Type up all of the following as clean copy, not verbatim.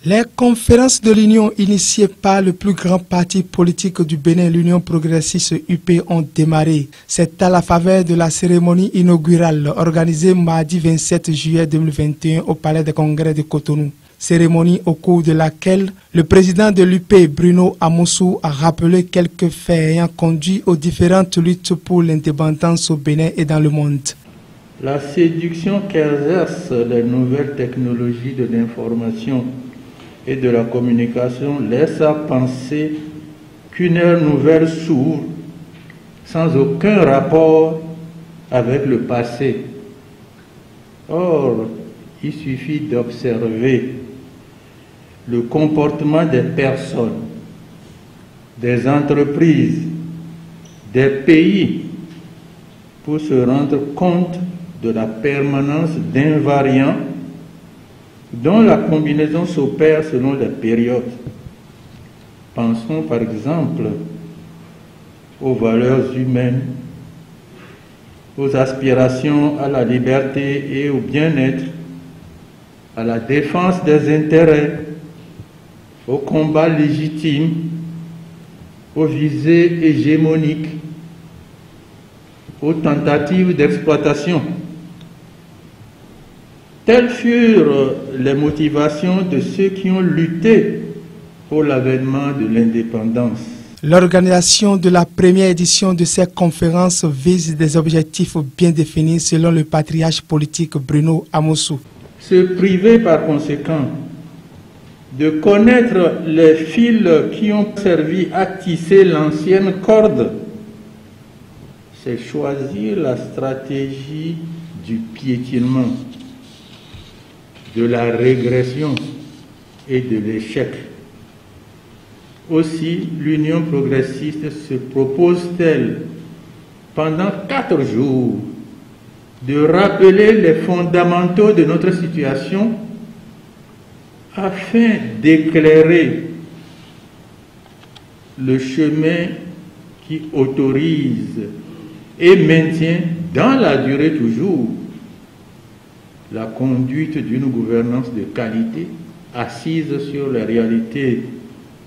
Les conférences de l'Union initiées par le plus grand parti politique du Bénin, l'Union progressiste UP, ont démarré. C'est à la faveur de la cérémonie inaugurale organisée mardi 27 juillet 2021 au Palais des Congrès de Cotonou. Cérémonie au cours de laquelle le président de l'UP, Bruno Amousou, a rappelé quelques faits ayant conduit aux différentes luttes pour l'indépendance au Bénin et dans le monde. La séduction qu'exercent les nouvelles technologies de l'information et de la communication laisse à penser qu'une ère nouvelle s'ouvre sans aucun rapport avec le passé. Or, il suffit d'observer le comportement des personnes, des entreprises, des pays pour se rendre compte de la permanence d'invariants dont la combinaison s'opère selon les périodes. Pensons par exemple aux valeurs humaines, aux aspirations à la liberté et au bien-être, à la défense des intérêts, aux combats légitimes, aux visées hégémoniques, aux tentatives d'exploitation. Telles furent les motivations de ceux qui ont lutté pour l'avènement de l'indépendance. L'organisation de la première édition de ces conférences vise des objectifs bien définis selon le patriarche politique Bruno Amousou. Se priver par conséquent de connaître les fils qui ont servi à tisser l'ancienne corde, c'est choisir la stratégie du piétinement, de la régression et de l'échec. Aussi, l'Union progressiste se propose-t-elle, pendant 4 jours, de rappeler les fondamentaux de notre situation afin d'éclairer le chemin qui autorise et maintient dans la durée toujours la conduite d'une gouvernance de qualité assise sur les réalités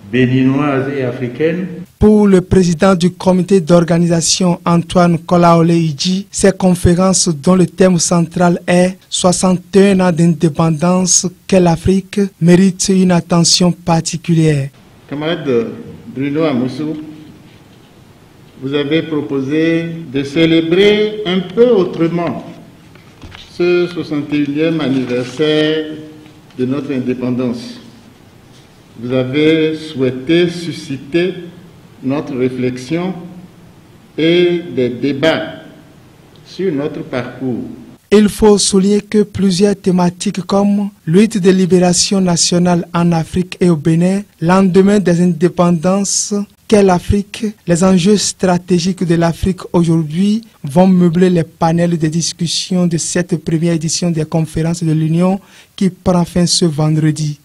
béninoises et africaines. Pour le président du comité d'organisation Antoine Kolaole-Idji, ces conférences dont le thème central est 61 ans d'indépendance, quelle Afrique, méritent une attention particulière. Camarade Bruno Amousou, vous avez proposé de célébrer un peu autrement ce 61e anniversaire de notre indépendance. Vous avez souhaité susciter notre réflexion et des débats sur notre parcours. Il faut souligner que plusieurs thématiques comme lutte de libération nationale en Afrique et au Bénin, lendemain des indépendances, quelle Afrique, les enjeux stratégiques de l'Afrique aujourd'hui vont meubler les panels de discussion de cette première édition des conférences de l'Union qui prend fin ce vendredi.